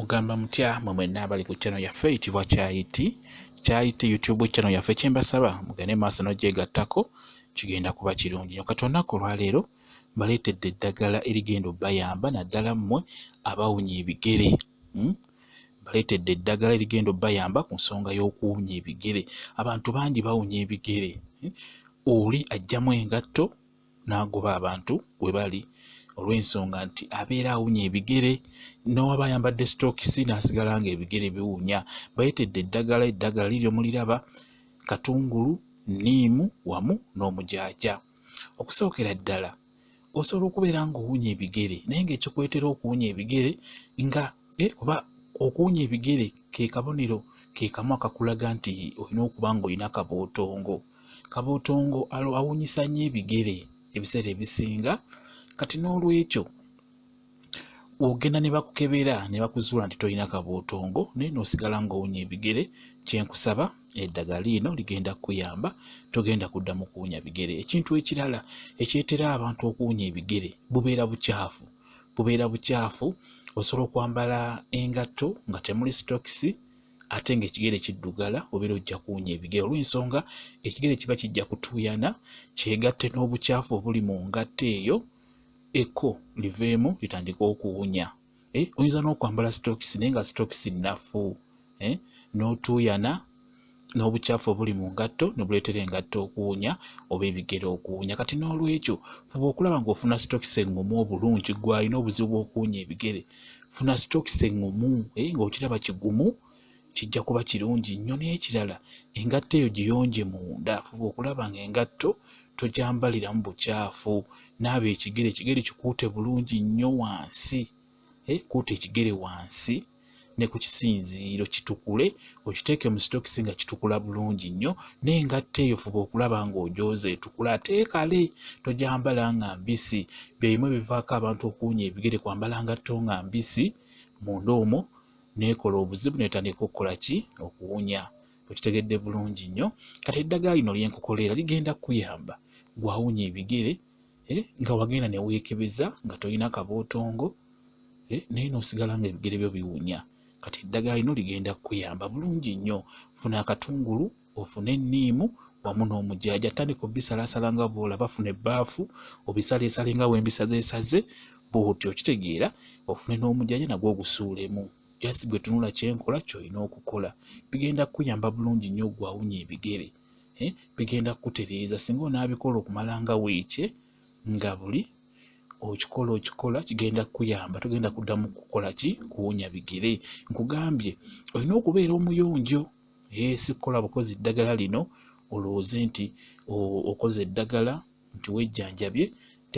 Mugamba mutya mwe nabali ku channel yaffe eyitibwa Kyayiti YouTube channel yaffe kyembasaba mugende maaso n'ogyegattako kigenda kuba kirungi. Kati olunaku olwaleero mbaleetedde eddagala erigenda obbayamba naddala mmwe abawunya ebigere. Mbaleetedde eddagala erigenda obbayamba ku nsonga y'okuwunya ebigere. Abantu bangi bawunya ebigere. Oli ajjamu engatto n'agoba abantu we bali olw'ensonga nti abeera awunya ebigere n'oba ayambadde sitookisi n'asigala nga ebigere biwunya. Baleetedde eddagala liryo muliraba katungulu, nniimu wamu n'omujaaja. Okusookera ddala osobola okubeera ng'owunya ebigere naye ng'ekikuleetera okuwunya ebigere nga kuba okuwunya ebigere ke kabonero ke kamu akakulaga nti olina okuba ng'olina kabootongo. Kabootongo awunyisa nnyo ebigere ebiseera ebisinga. Kati n'olwekyo ogenda ne bakukebera ne bakuzuula nti tolina kabootongo naye n'osigala ng'owunya ebigere. Kyenkusaba eddagala lino ligenda kuyamba, togenda kuddamu kuwunya bigere. Ekintu ekirala ekyetera abantu okuwunya ebigere bubeera bukyafu. Osobola okwambala engatto nga temuli sitokisi ate ng'ekigere kiddugala obeera ojja kuwunya ebigere olw'ensonga ekigere kiba kijja kutuuyana kyegatte n'obukyafu obuli mu ngatto eyo ekko liveemu litandika okuwunya. Oyinza n'okwambala sitokisi naye nga sitokisi nnafu n'otuuyana n'obukyafu obuli mu ngatto ne buleetera engatto okuwunya oba ebigere okuwunya. Kati n'olwekyo fuba okulaba ng'ofuna sitokisi eŋŋumu obulungi. Gw'alina obuzibu bw'okuwunya ebigere funa sitokisi eŋŋumu ng'okiraba kigumu kijja kuba kirungi nnyo. N'ekirala engatto eyo giyonje munda. Fuba okulaba ng'engatto togyambaliramu bukyafu. Naaba ekigere kikuute bulungi nnyo wansi. Kuuta ekigere wansi ne ku kisinziiro kitukule okiteeke mu sitokisi nga kitukula bulungi nnyo. N'engatto eyo fuba okulaba ng'ogyoza etukula ate ekale togyambala nga mbisi. Byebimu ebivaako abantu okuwunya ebigere kwambala ngatto nga mbisi munda omwo neekola obuzibu netandika okukola ki okuwunya. Okitegedde bulungi nnyo. Kati eddagala lino lyenkukoleera ligenda kuyamba gwawunya ebigere nga wagenda ne weekebeza nga tolina kabootongo naye n'osigala nga ebigere byo biwunya. Kati eddagala lino ligenda kuyamba bulungi nnyo. Funa akatungulu, ofune enniimu wamu n'omujaaja. Tandika obisalaasala nga bw'olaba. Funa ebbaafu obisaleesale nga bw'embisazeesaze bw'otyo okitegeera. Ofune n'omujaaja nagwo ogusuulemu. Just bwe tunula kyenkola ky'olina okukola. Bigenda kuyamba bulungi nnyo gwawunya ebigere. Bigenda kutereeza singa onaabikola okumala nga weekye nga buli okikola kigenda kuyamba. Togenda kuddamu kukola ki kuwunya bigere. Nkugambye olina okubeera omuyonjo. Si kukola bukozi ddagala lino olowooze nti okoze eddagala nti wejjanjabye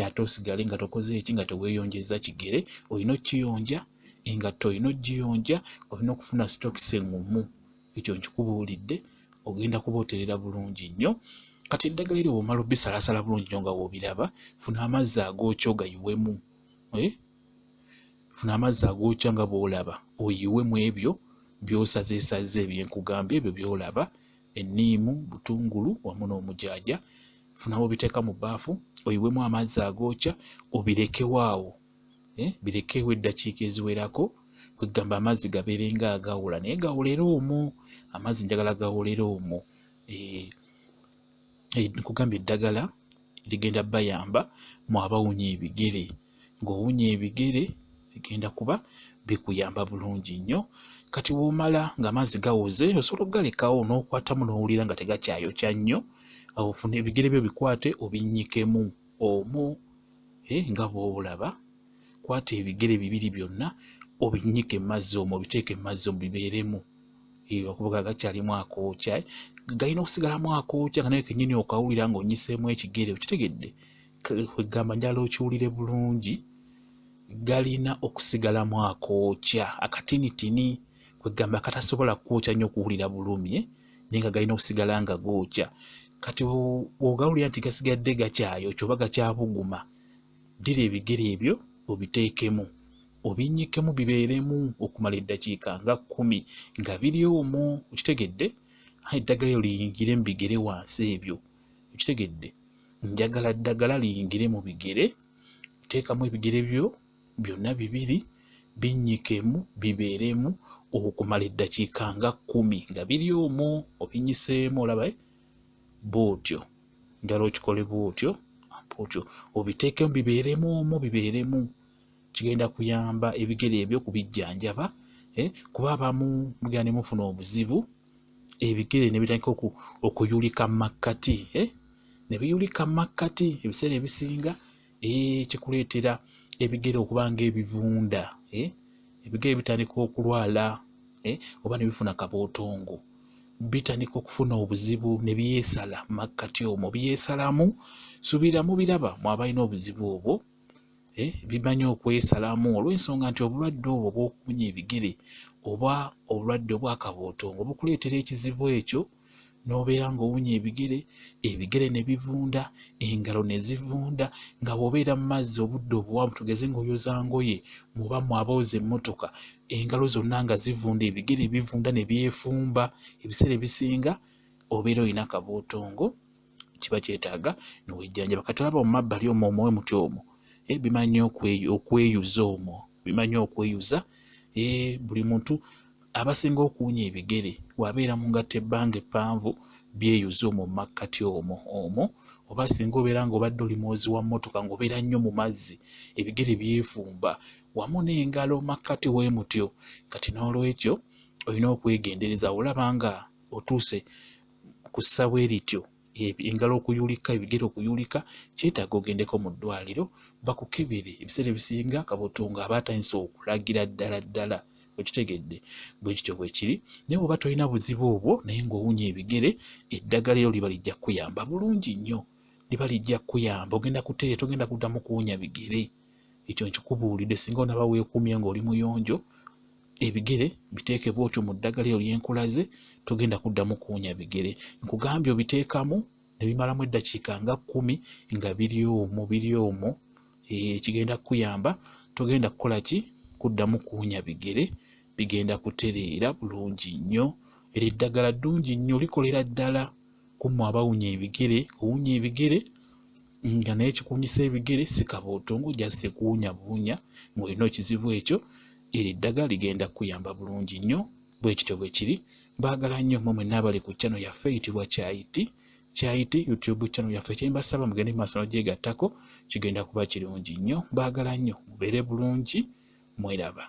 ate osigale nga tokoze eki nga teweeyonjeza kigere. Olina okkiyonja engatto olina ogiyonja. Olina okufuna sitokisi eŋŋumu. Ekyo nkikubuulidde ogenda kuba oterera bulungi nnyo. Kati eddagala eryo bw'omala obisalaasala bulungi nnyo nga bw'obiraba funa amazzi agookya ogayiwemu. Funa amazzi agookya nga bw'olaba oyiwemu ebyo by'osazeesaze byenkugambye ebyo by'olaba. Enniimu, butungulu wamu n'omujaaja funa obiteeka mu bbaafu oyiwemu amazzi agookya obirekewo awo. Birekewo eddakiika eziwerako kwegamba amazzi gabeere nga agawula naye gawolera omwo. Amazzi njagala gawolera omwo. Nkugambye eddagala ligenda bayamba mu abawunya ebigere. Ng'owunya ebigere ligenda kuba bikuyamba bulungi nnyo. Kati bw'omala ng'amazzi gawoze osobola okugalekawo n'okwatamu n'owulira nga tegakyayokya nnyo. Ofune ebigere byo bikwate obinnyikemu omwo nga bw'olaba. Kwata ebigere bibiri byonna obinnyike mu mazzi omwo obiteeke mu mazzi omwo bibeeremu. Okuba gakyalimu akookya galina okusigalamu akookya nga naye kennyini okawulira ng'onnyiseemu ekigere. Okitegedde kwegamba njala okiwulire bulungi. Galina okusigalamu akookya akatinitini kwegamba akatasobola kwokya nnyo okuwulira bulumi naye nga galina okusigala nga gookya. Kati ogawulira nti gasigadde gakyayokya oba gakyabuguma ddira ebigere ebyo obiteekemu obinnyikemu bibeeremu okumala eddakiika nga 10 nga biri omwo. Okitegedde eddagala eryo liyingire mu bigere wansi ebyo. Okitegedde njagala ddagala liyingire mu bigere. Teekamu ebigere byo byonna bibiri binnyikemu bibeeremu okumala eddakiika nga 10 nga biri omwo obinyiseemu olaba bw'otyo njala okikole bw'otyo obiteekemu bibeeremu omwo bibeeremu kigenda kuyamba ebigere ebyo kubijjanjaba kuba abamu mugenda ne mufuna obuzibu ebigere ne bitandika okuyulika mu makkati ne biyulika mu makkati ebiseera ebisinga kikuleetera ebigere okuba ng'ebivunda ebigere bitandika okulwala oba ne bifuna kabootongo bitandika okufuna obuzibu ne byesala mu makkati omwo byesalamu subiramu biraba mwabalina obuzibu obwo bimanyi okwesalamu olw'ensonga nti obulwadde obwo bw'okuwunya ebigere oba obulwadde obw'akabootongo bukuleetera ekizibu ekyo n'obeera ng'owunya ebigere ne bivunda engalo ne zivunda nga bw'obeera mu mazzi obudde obuwanvu tugeze ng'oyoza ngoye muba mwabooza emmotoka engalo zonna nga zivunda ebigere bivunda ne byefumba ebiseera ebisinga obeera olina akabootongo kiba kyetaaga n'owejjanjaba kati olaba mu mabbali omwo omuwe muti omwo bimanyi okweyuza omwo bimanyi okweyuza buli muntu abasinga okuwunya ebigere wabeera mu ngatto ebbanga eppanvu byeyuza omwo mu makkati omwo oba singa obeera ng'obadde oli mwozi wa mmotoka ng'obeera nnyo mu mazzi ebigere byefumba wamu n'engalo makkati w'emutyo kati n'olwekyo olina okwegendereza olaba nga otuuse ku ssawa erityo engalo okuyulika ebigere okuyulika kyetaaga ogendeko mu ddwaliro bakukebere ebiseera ebisinga kabootongo aba atandise okulagira ddala okitegedde bwe kityo bwe kiri naye oba tolina buzibu obwo naye ng'owunya ebigere eddagala eryo liba lijja kukuyamba bulungi nnyo liba lijja kukuyamba ogenda kuteera togenda kuddamu kuwunya bigere ekyo nkikubuulidde singa onaba weekuumye ng'oli muyonjo ebigere biteeke bw'otyo mu ddagala eryo lyenkulaze togenda kuddamu kuwunya bigere nkugambye obiteekamu ne bimalamu eddakiika nga 10 nga biri omwo kigenda kukuyamba togenda kukola ki kuddamu kuwunya bigere bigenda kutereera bulungi nnyo era eddagala ddungi nnyo likolera ddala kummwe abawunya ebigere owunya ebigere nga naye kikunyisa ebigere si kabootongo just kuwunya buwunya ng'olina ekizibu ekyo era eddagala ligenda kuyamba bulungi nnyo bwe kityo bwe kiri baagala nnyo mmwe mwenna abali ku channel yaffe eyitibwa Kyayiti YouTube channel yaffe kyembasaba mugende mu maaso n'ogyegattako kigenda kuba kirungi nnyo baagala nnyo mubeere bulungi mweraba